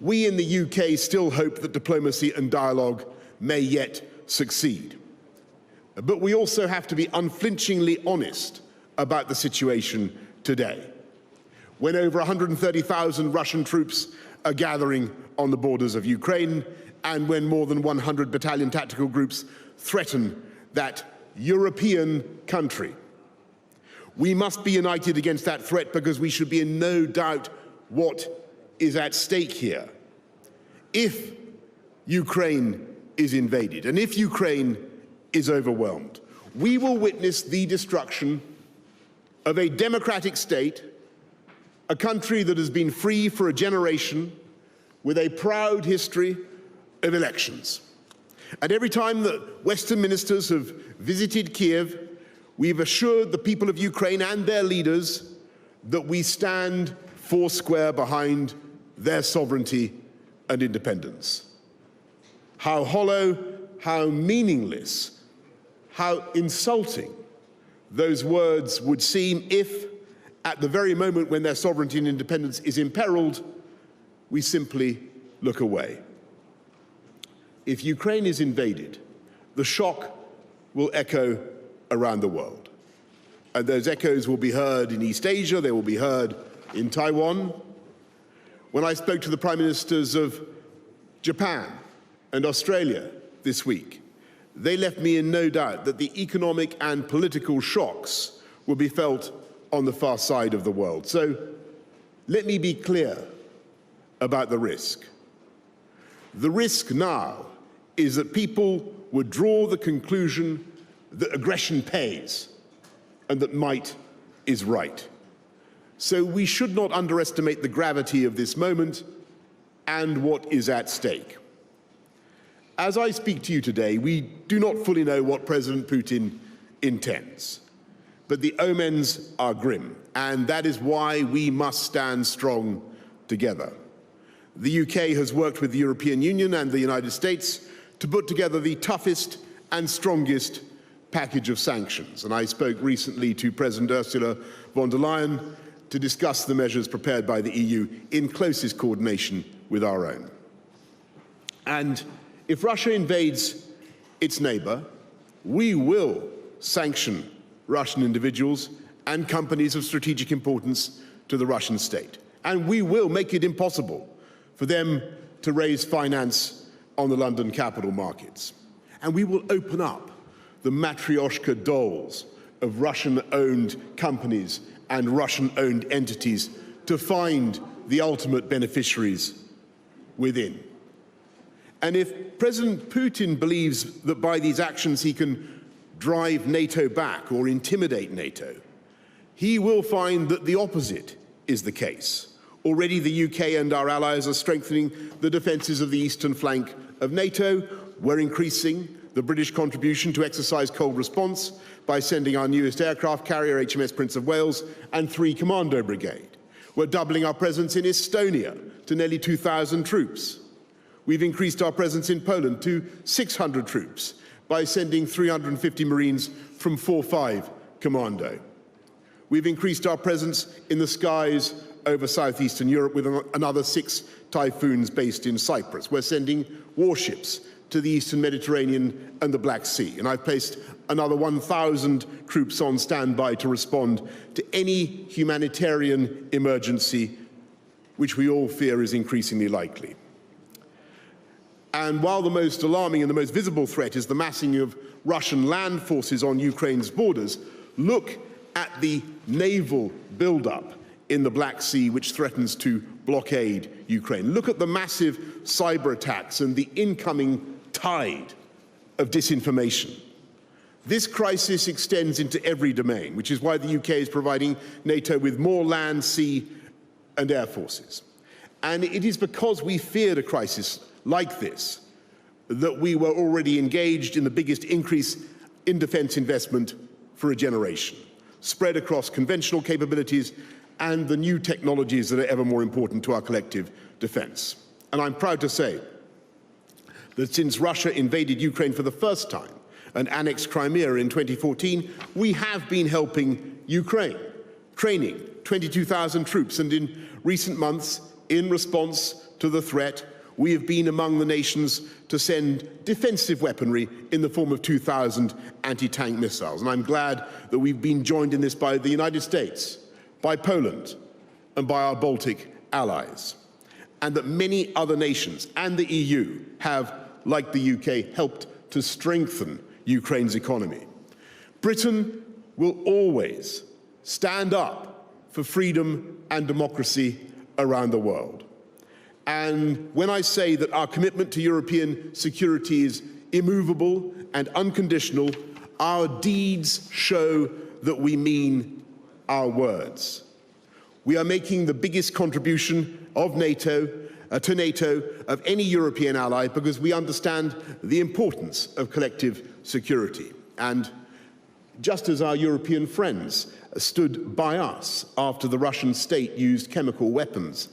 we in the UK still hope that diplomacy and dialogue may yet succeed. But we also have to be unflinchingly honest about the situation today, when over 130,000 Russian troops are gathering on the borders of Ukraine, and when more than 100 battalion tactical groups threaten that European country. We must be united against that threat, because we should be in no doubt what is at stake here. If Ukraine is invaded, and if Ukraine is overwhelmed, we will witness the destruction of a democratic state, a country that has been free for a generation, with a proud history of elections. And every time that Western ministers have visited Kiev, we've assured the people of Ukraine and their leaders that we stand foursquare behind their sovereignty and independence. How hollow, how meaningless, how insulting those words would seem if, at the very moment when their sovereignty and independence is imperiled, we simply look away. If Ukraine is invaded, the shock will echo around the world. And those echoes will be heard in East Asia, they will be heard in Taiwan. When I spoke to the Prime Ministers of Japan and Australia this week, they left me in no doubt that the economic and political shocks will be felt on the far side of the world. So let me be clear about the risk. The risk now is that people would draw the conclusion that aggression pays and that might is right. So we should not underestimate the gravity of this moment and what is at stake. As I speak to you today, we do not fully know what President Putin intends, but the omens are grim, and that is why we must stand strong together. The UK has worked with the European Union and the United States to put together the toughest and strongest package of sanctions. And I spoke recently to President Ursula von der Leyen to discuss the measures prepared by the EU in closest coordination with our own. And if Russia invades its neighbor, we will sanction Russian individuals and companies of strategic importance to the Russian state. And we will make it impossible for them to raise finance on the London capital markets. And we will open up the matryoshka dolls of Russian-owned companies and Russian-owned entities to find the ultimate beneficiaries within. And if President Putin believes that by these actions he can drive NATO back or intimidate NATO, he will find that the opposite is the case. Already the UK and our allies are strengthening the defences of the eastern flank of NATO. We're increasing the British contribution to exercise cold response by sending our newest aircraft carrier, HMS Prince of Wales, and 3 Commando Brigade. We're doubling our presence in Estonia to nearly 2,000 troops. We've increased our presence in Poland to 600 troops by sending 350 Marines from 4-5 Commando. We've increased our presence in the skies over southeastern Europe with another 6 Typhoons based in Cyprus. We're sending warships to the eastern Mediterranean and the Black Sea. And I've placed another 1,000 troops on standby to respond to any humanitarian emergency, which we all fear is increasingly likely. And while the most alarming and the most visible threat is the massing of Russian land forces on Ukraine's borders, look at the naval buildup in the Black Sea, which threatens to blockade Ukraine. Look at the massive cyber attacks and the incoming tide of disinformation. This crisis extends into every domain, which is why the UK is providing NATO with more land, sea, and air forces. And it is because we feared a crisis like this that we were already engaged in the biggest increase in defense investment for a generation, spread across conventional capabilities and the new technologies that are ever more important to our collective defense. And I'm proud to say that since Russia invaded Ukraine for the first time and annexed Crimea in 2014, we have been helping Ukraine, training 22,000 troops, and in recent months in response to the threat, we have been among the nations to send defensive weaponry in the form of 2,000 anti-tank missiles. And I'm glad that we've been joined in this by the United States, by Poland, and by our Baltic allies. And that many other nations and the EU have, like the UK, helped to strengthen Ukraine's economy. Britain will always stand up for freedom and democracy around the world. And when I say that our commitment to European security is immovable and unconditional, our deeds show that we mean our words. We are making the biggest contribution of NATO to NATO of any European ally because we understand the importance of collective security. And just as our European friends stood by us after the Russian state used chemical weapons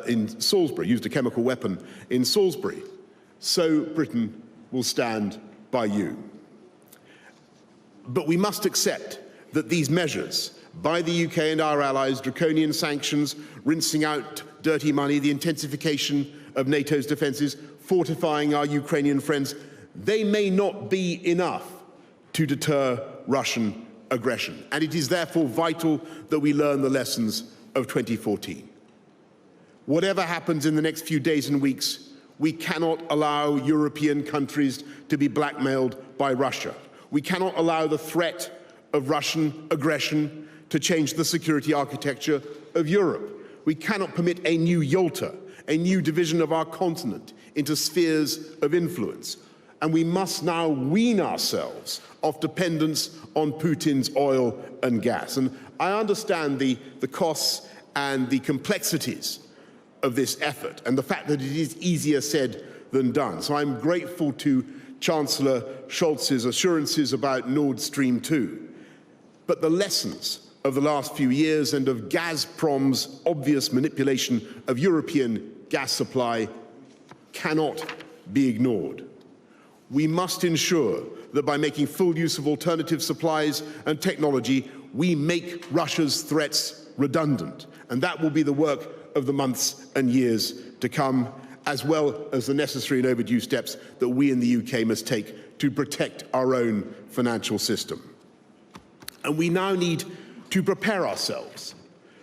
in Salisbury, used a chemical weapon in Salisbury, so Britain will stand by you. But we must accept that these measures by the UK and our allies, draconian sanctions, rinsing out dirty money, the intensification of NATO's defences, fortifying our Ukrainian friends, they may not be enough to deter Russian aggression. And it is therefore vital that we learn the lessons of 2014. Whatever happens in the next few days and weeks, we cannot allow European countries to be blackmailed by Russia. We cannot allow the threat of Russian aggression to change the security architecture of Europe. We cannot permit a new Yalta, a new division of our continent into spheres of influence. And we must now wean ourselves off dependence on Putin's oil and gas. And I understand the costs and the complexities of this effort and the fact that it is easier said than done. So I'm grateful to Chancellor Scholz's assurances about Nord Stream 2. But the lessons of the last few years and of Gazprom's obvious manipulation of European gas supply cannot be ignored. We must ensure that by making full use of alternative supplies and technology, we make Russia's threats redundant. And that will be the work of the months and years to come, as well as the necessary and overdue steps that we in the UK must take to protect our own financial system. And we now need to prepare ourselves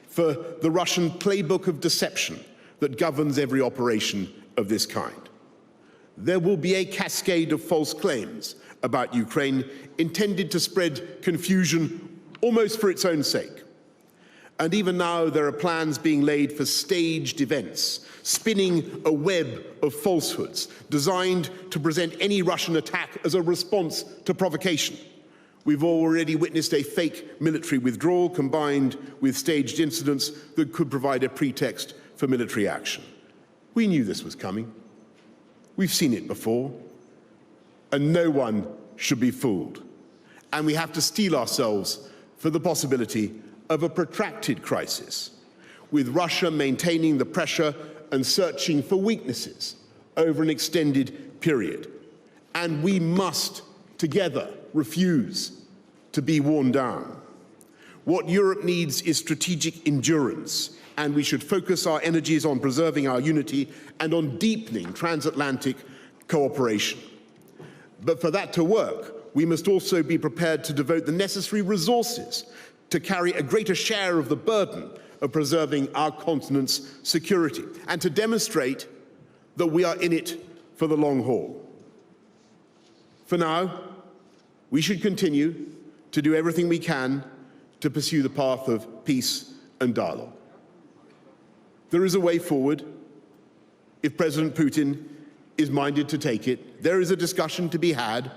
for the Russian playbook of deception that governs every operation of this kind. There will be a cascade of false claims about Ukraine intended to spread confusion almost for its own sake. And even now there are plans being laid for staged events, spinning a web of falsehoods designed to present any Russian attack as a response to provocation. We've already witnessed a fake military withdrawal combined with staged incidents that could provide a pretext for military action. We knew this was coming. We've seen it before, and no one should be fooled. And we have to steel ourselves for the possibility of a protracted crisis, with Russia maintaining the pressure and searching for weaknesses over an extended period. And we must, together, refuse to be worn down. What Europe needs is strategic endurance, and we should focus our energies on preserving our unity and on deepening transatlantic cooperation. But for that to work, we must also be prepared to devote the necessary resources to carry a greater share of the burden of preserving our continent's security and to demonstrate that we are in it for the long haul. For now, we should continue to do everything we can to pursue the path of peace and dialogue. There is a way forward if President Putin is minded to take it. There is a discussion to be had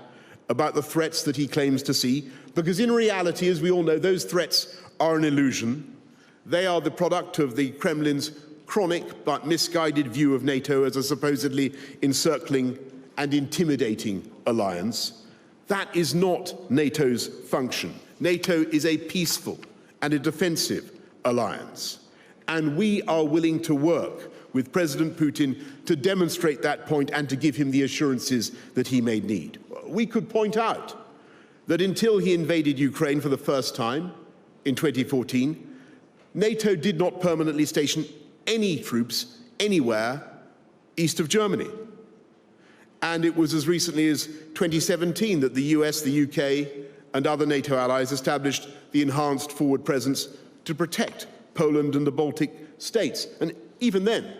about the threats that he claims to see, because in reality, as we all know, those threats are an illusion. They are the product of the Kremlin's chronic but misguided view of NATO as a supposedly encircling and intimidating alliance. That is not NATO's function. NATO is a peaceful and a defensive alliance. And we are willing to work with President Putin to demonstrate that point and to give him the assurances that he may need. We could point out that until he invaded Ukraine for the first time in 2014, NATO did not permanently station any troops anywhere east of Germany. And it was as recently as 2017 that the US, the UK, and other NATO allies established the enhanced forward presence to protect Poland and the Baltic states. And even then,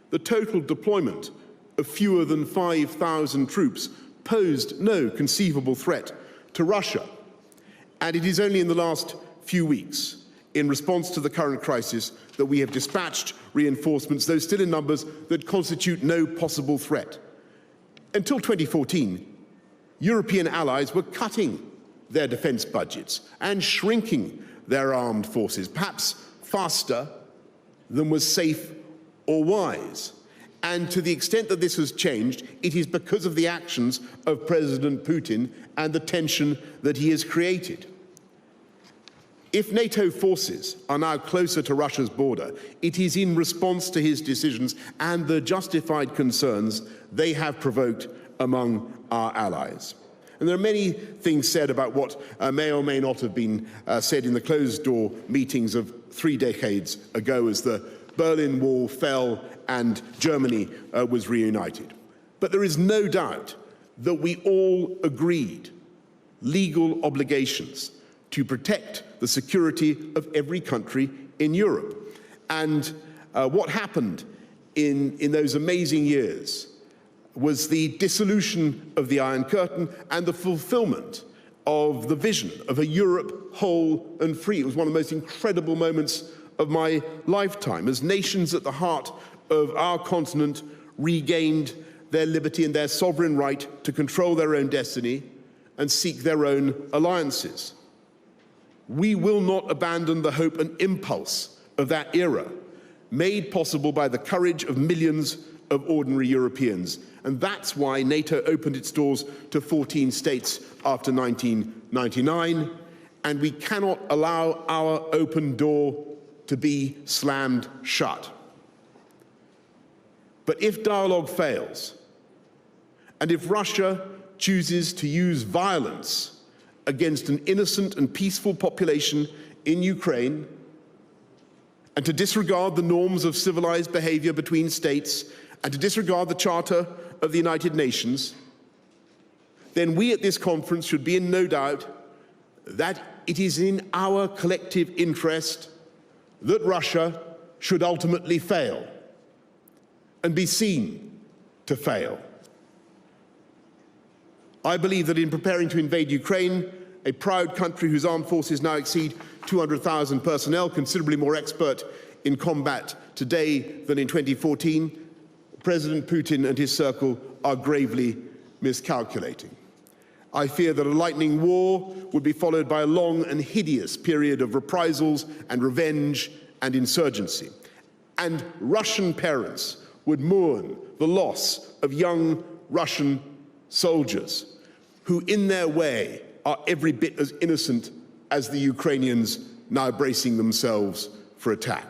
the total deployment of fewer than 5,000 troops posed no conceivable threat to Russia. And it is only in the last few weeks, in response to the current crisis, that we have dispatched reinforcements, though still in numbers that constitute no possible threat. Until 2014, European allies were cutting their defence budgets and shrinking their armed forces, perhaps faster than was safe or wise. And to the extent that this has changed, it is because of the actions of President Putin and the tension that he has created. If NATO forces are now closer to Russia's border, it is in response to his decisions and the justified concerns they have provoked among our allies. And there are many things said about what may or may not have been said in the closed-door meetings of 3 decades ago as the Berlin Wall fell and Germany was reunited. But there is no doubt that we all agreed legal obligations to protect the security of every country in Europe. And what happened in those amazing years was the dissolution of the Iron Curtain and the fulfillment of the vision of a Europe whole and free. It was one of the most incredible moments of my lifetime, as nations at the heart of our continent regained their liberty and their sovereign right to control their own destiny and seek their own alliances. We will not abandon the hope and impulse of that era, made possible by the courage of millions of ordinary Europeans. And that's why NATO opened its doors to 14 states after 1999, and we cannot allow our open door to be slammed shut. But if dialogue fails, and if Russia chooses to use violence against an innocent and peaceful population in Ukraine, and to disregard the norms of civilized behavior between states, and to disregard the Charter of the United Nations, then we at this conference should be in no doubt that it is in our collective interest that Russia should ultimately fail and be seen to fail. I believe that in preparing to invade Ukraine, a proud country whose armed forces now exceed 200,000 personnel, considerably more expert in combat today than in 2014, President Putin and his circle are gravely miscalculating. I fear that a lightning war would be followed by a long and hideous period of reprisals and revenge and insurgency. And Russian parents would mourn the loss of young Russian soldiers who, in their way, are every bit as innocent as the Ukrainians now bracing themselves for attack.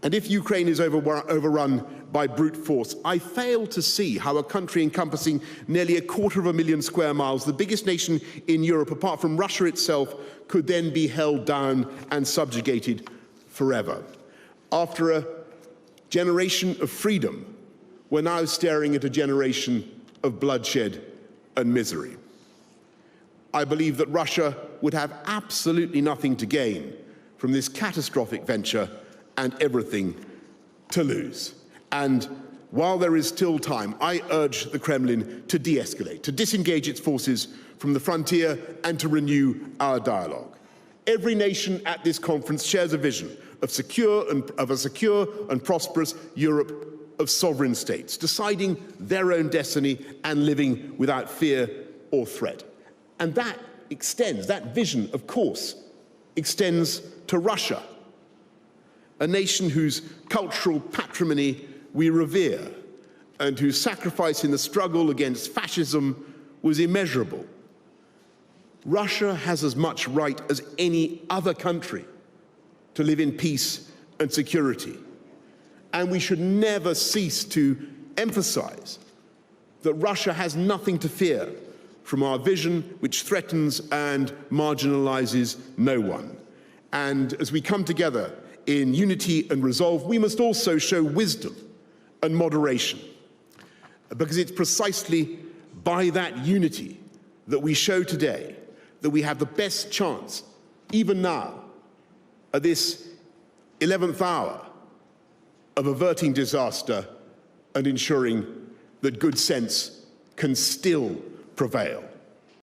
And if Ukraine is overrun by brute force, I fail to see how a country encompassing nearly 250,000 square miles, the biggest nation in Europe apart from Russia itself, could then be held down and subjugated forever. After a generation of freedom, we're now staring at a generation of bloodshed and misery. I believe that Russia would have absolutely nothing to gain from this catastrophic venture and everything to lose. And while there is still time, I urge the Kremlin to de-escalate, to disengage its forces from the frontier and to renew our dialogue. Every nation at this conference shares a vision of a secure and prosperous Europe of sovereign states, deciding their own destiny and living without fear or threat. And that vision, of course, extends to Russia, a nation whose cultural patrimony we revere and whose sacrifice in the struggle against fascism was immeasurable. Russia has as much right as any other country to live in peace and security. And we should never cease to emphasize that Russia has nothing to fear from our vision, which threatens and marginalizes no one. And as we come together in unity and resolve, we must also show wisdom and moderation, because it's precisely by that unity that we show today that we have the best chance, even now, at this 11th hour, of averting disaster and ensuring that good sense can still prevail.